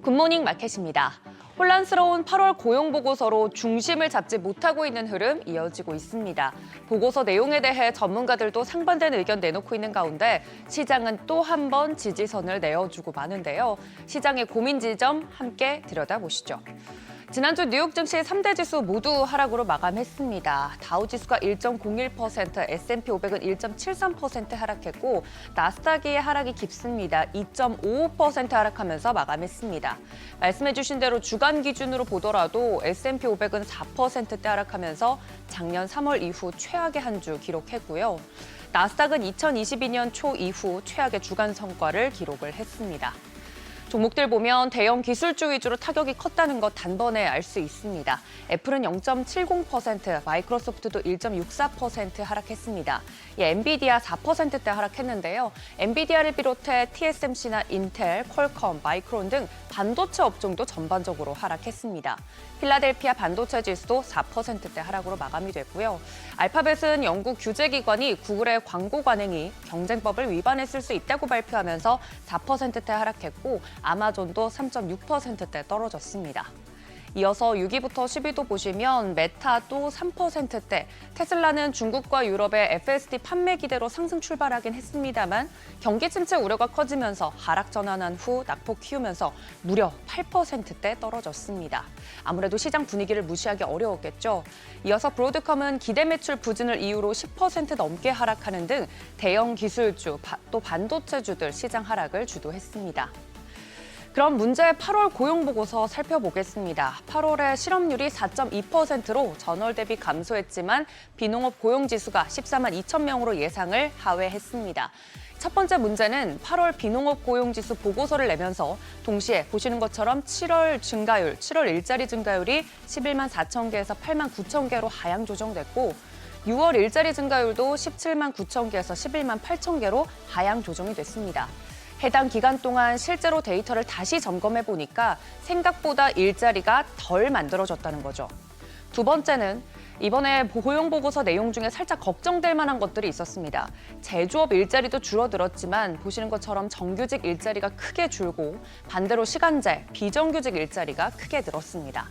굿모닝 마켓입니다. 혼란스러운 8월 고용 보고서로 중심을 잡지 못하고 있는 흐름 이어지고 있습니다. 보고서 내용에 대해 전문가들도 상반된 의견 내놓고 있는 가운데 시장은 또 한 번 지지선을 내어주고 마는데요. 시장의 고민 지점 함께 들여다보시죠. 지난주 뉴욕 증시 3대 지수 모두 하락으로 마감했습니다. 다우 지수가 1.01%, S&P 500은 1.73% 하락했고 나스닥의 하락이 깊습니다. 2.55% 하락하면서 마감했습니다. 말씀해 주신 대로 주간 기준으로 보더라도 S&P 500은 4%대 하락하면서 작년 3월 이후 최악의 한 주 기록했고요. 나스닥은 2022년 초 이후 최악의 주간 성과를 기록을 했습니다. 종목들 보면 대형 기술주 위주로 타격이 컸다는 것 단번에 알 수 있습니다. 애플은 0.70%, 마이크로소프트도 1.64% 하락했습니다. 엔비디아 4%대 하락했는데요. 엔비디아를 비롯해 TSMC나 인텔, 퀄컴, 마이크론 등 반도체 업종도 전반적으로 하락했습니다. 필라델피아 반도체 지수도 4%대 하락으로 마감이 됐고요. 알파벳은 영국 규제기관이 구글의 광고 관행이 경쟁법을 위반했을 수 있다고 발표하면서 4%대 하락했고 아마존도 3.6%대 떨어졌습니다. 이어서 6위부터 10위도 보시면 메타도 3%대, 테슬라는 중국과 유럽의 FSD 판매 기대로 상승 출발하긴 했습니다만 경기 침체 우려가 커지면서 하락 전환한 후 낙폭 키우면서 무려 8%대 떨어졌습니다. 아무래도 시장 분위기를 무시하기 어려웠겠죠. 이어서 브로드컴은 기대 매출 부진을 이유로 10% 넘게 하락하는 등 대형 기술주, 또 반도체주들 시장 하락을 주도했습니다. 그럼 문제의 8월 고용 보고서 살펴보겠습니다. 8월에 실업률이 4.2%로 전월 대비 감소했지만 비농업 고용 지수가 14만 2천 명으로 예상을 하회했습니다. 첫 번째 문제는 8월 비농업 고용 지수 보고서를 내면서 동시에 보시는 것처럼 7월 일자리 증가율이 11만 4천 개에서 8만 9천 개로 하향 조정됐고 6월 일자리 증가율도 17만 9천 개에서 11만 8천 개로 하향 조정이 됐습니다. 해당 기간 동안 실제로 데이터를 다시 점검해 보니까 생각보다 일자리가 덜 만들어졌다는 거죠. 두 번째는 이번에 고용 보고서 내용 중에 살짝 걱정될 만한 것들이 있었습니다. 제조업 일자리도 줄어들었지만 보시는 것처럼 정규직 일자리가 크게 줄고 반대로 시간제, 비정규직 일자리가 크게 늘었습니다.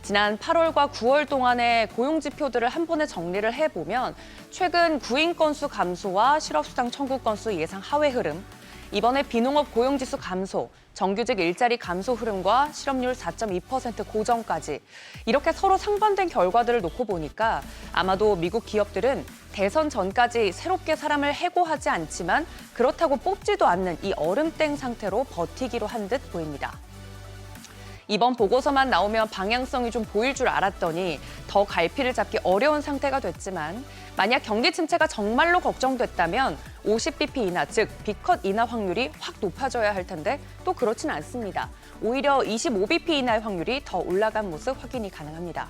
지난 8월과 9월 동안의 고용 지표들을 한 번에 정리를 해보면 최근 구인 건수 감소와 실업수당 청구 건수 예상 하회 흐름, 이번에 비농업 고용지수 감소, 정규직 일자리 감소 흐름과 실업률 4.2% 고정까지 이렇게 서로 상반된 결과들을 놓고 보니까 아마도 미국 기업들은 대선 전까지 새롭게 사람을 해고하지 않지만 그렇다고 뽑지도 않는 이 얼음땡 상태로 버티기로 한 듯 보입니다. 이번 보고서만 나오면 방향성이 좀 보일 줄 알았더니 더 갈피를 잡기 어려운 상태가 됐지만 만약 경기 침체가 정말로 걱정됐다면 50bp 인하, 즉 B컷 인하 확률이 확 높아져야 할 텐데 또 그렇진 않습니다. 오히려 25bp 인하의 확률이 더 올라간 모습 확인이 가능합니다.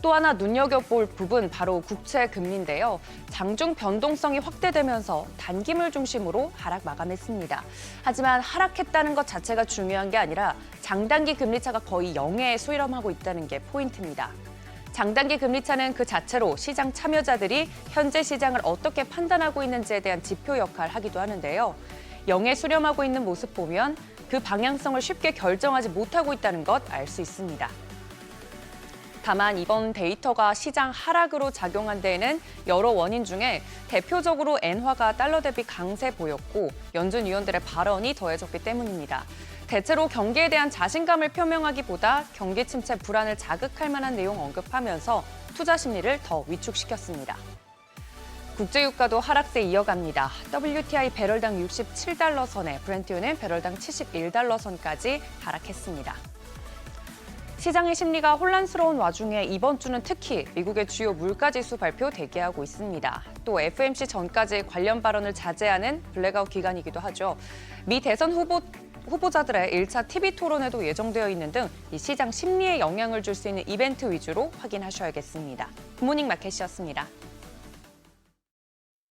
또 하나 눈여겨볼 부분 바로 국채 금리인데요. 장중 변동성이 확대되면서 단기물 중심으로 하락 마감했습니다. 하지만 하락했다는 것 자체가 중요한 게 아니라 장단기 금리차가 거의 0에 수렴하고 있다는 게 포인트입니다. 장단기 금리차는 그 자체로 시장 참여자들이 현재 시장을 어떻게 판단하고 있는지에 대한 지표 역할을 하기도 하는데요. 0에 수렴하고 있는 모습 보면 그 방향성을 쉽게 결정하지 못하고 있다는 것 알 수 있습니다. 다만 이번 데이터가 시장 하락으로 작용한 데에는 여러 원인 중에 대표적으로 엔화가 달러 대비 강세 보였고 연준 위원들의 발언이 더해졌기 때문입니다. 대체로 경기에 대한 자신감을 표명하기보다 경기 침체 불안을 자극할 만한 내용 언급하면서 투자 심리를 더 위축시켰습니다. 국제유가도 하락세 이어갑니다. WTI 배럴당 67달러 선에 브렌트유는 배럴당 71달러 선까지 하락했습니다. 시장의 심리가 혼란스러운 와중에 이번 주는 특히 미국의 주요 물가지수 발표 대기하고 있습니다. 또 FOMC 전까지 관련 발언을 자제하는 블랙아웃 기간이기도 하죠. 미 대선 후보자들의 1차 TV 토론회도 예정되어 있는 등 이 시장 심리에 영향을 줄 수 있는 이벤트 위주로 확인하셔야겠습니다. 굿모닝 마켓이었습니다.